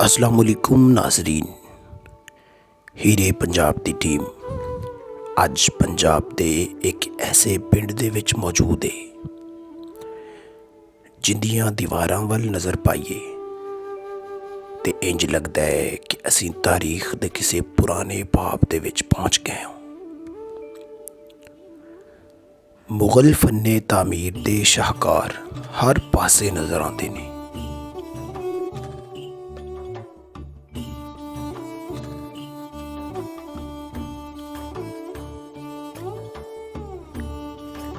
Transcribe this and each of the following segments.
अस्सलाम वालेकुम नाज़रीन। हीरे पंजाब दी टीम अज पंजाब दे एक ऐसे पिंड दे विच मौजूद है जिंदियां दीवारां वल नज़र पाइए ते इंज लगदा है कि असीं तारीख दे किसी पुराने बाब दे विच पहुँच गए हों। मुगल फन्ने तामीर दे शाहकार हर पासे नज़र आते ने।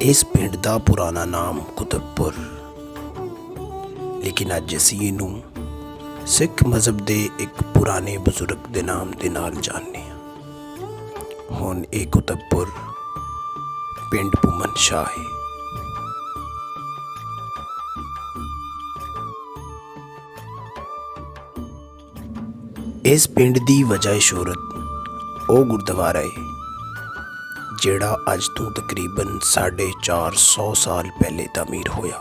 इस पिंड का पुराना नाम कुतुबपुर, लेकिन अज असीं इनू सिख मजहब के एक पुराने बजुर्ग के नाम के नाल जानने हुण ये कुतुबपुर पिंड भूमन शाह है। इस पिंड की वजह शोहरत वो गुरुद्वारा है जिहड़ा अज तो तकरीबन 450 साल पहले तामीर होया।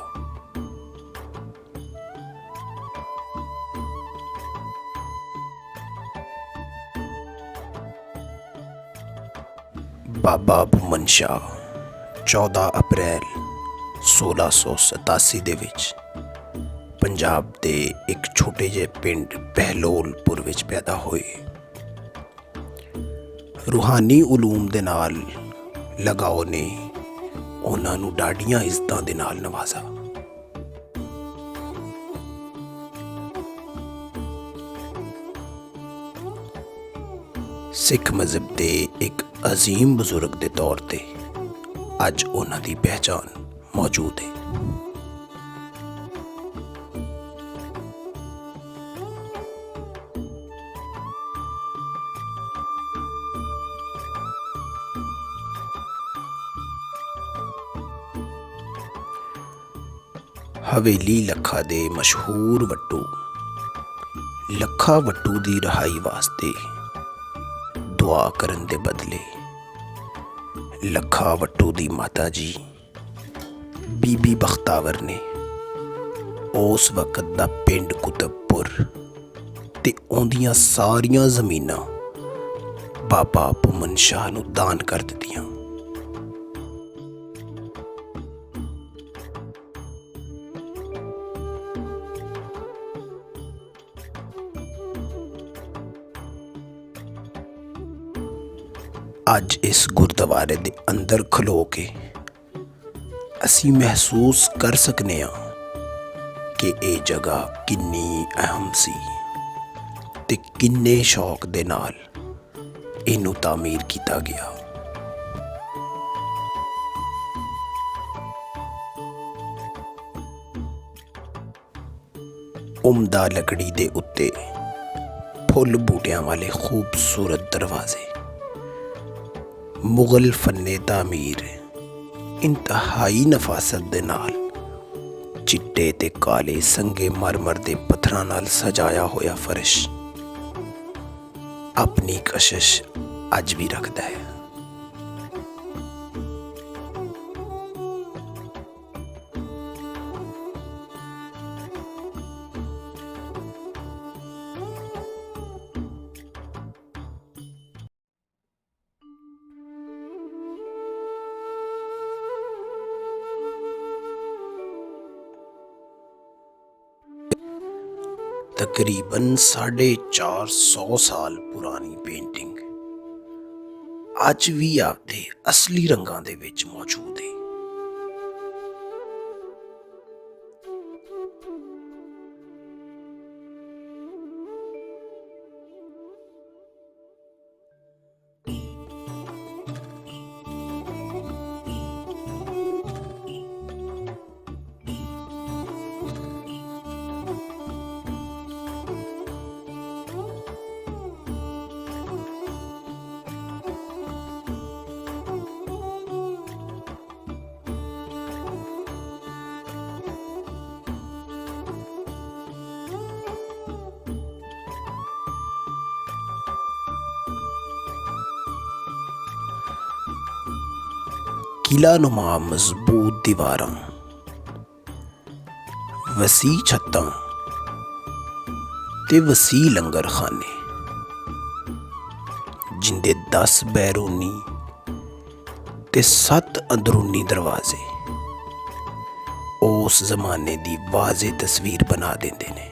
बाबा भूमन शाह 14 अप्रैल 1687 दे विच पंजाब के एक छोटे जे पिंड बहलोलपुर विच पैदा होए। रूहानी उलूम दे नाल लगाओ ने उन्हां नूं डाडियां इज्जतां दे नाल नवाजा। सिख मजहब के एक अजीम बुजुर्ग के तौर ते अज उन्हां दी पहचान मौजूद है। हवेली लखा दे मशहूर वट्टू लखा वट्टू की रहाई वास्ते दुआ करन दे बदले लखा वट्टू की माता जी बीबी बख्तावर ने उस वक्त दा पिंड कुतुबपुर ते उन्दियां सारियां जमीनां बाबा भूमन शाह नूं दान कर दित्तियां। अज इस गुरुद्वारे के अंदर खलो के असी महसूस कर सकने कि ये जगह किन्नी अहम सी ते किन्ने शौक दे नाल इनू तामीर किया गया। उम्दा लकड़ी दे उत्ते फुल बूटियां वाले खूबसूरत दरवाजे मुगल फन्ने तामीर इंतहाई नफासत दे नाल चिट्टे ते काले संगे मरमर दे पत्थरां नाल सजाया होया फर्श अपनी कशिश अज भी रखता है। तकरीबन 450 साल पुरानी पेंटिंग अज भी आपके असली रंगां दे विच मौजूद है। किला नुमा मजबूत दीवारां, वसी छत्तां ਤੇ ਵਸੀ ਲੰਗਰ ਖਾਨੇ, ਜਿੰਦੇ 10 ਬੈਰੂਨੀ ਤੇ 7 ਅੰਦਰੂਨੀ ਦਰਵਾਜ਼ੇ ਉਸ ਜ਼ਮਾਨੇ ਦੀ ਵਾਜ਼ੇ ਤਸਵੀਰ ਬਣਾ ਦਿੰਦੇ ਨੇ।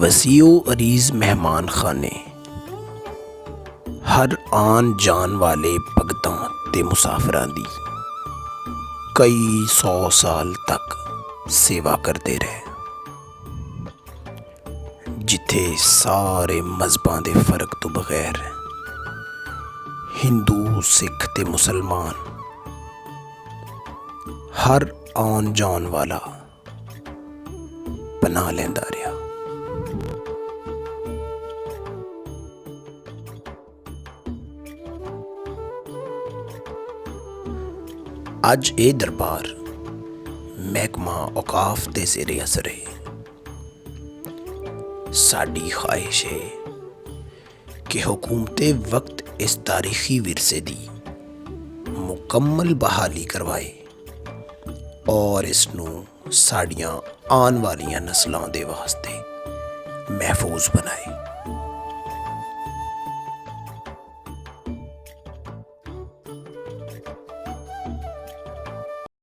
वसीओ अरीज़ मेहमान खाने हर आन जान वाले भगतां ते मुसाफरां दी कई 100 साल तक सेवा करते रहे, जिथे सारे मजहबां दे फर्क तो बगैर हिंदू सिख ते मुसलमान हर आन जान वाला पनाह लैंदा रहा। अज ये दरबार महकमा औकाफ दे ज़ेरे असर है। साड़ी ख्वाहिश है कि हुकूमत वक्त इस तारीखी विरसे दी मुकम्मल बहाली करवाए और इसनू साड़ियाँ आन वालियां नस्लों दे वास्ते महफूज बनाए।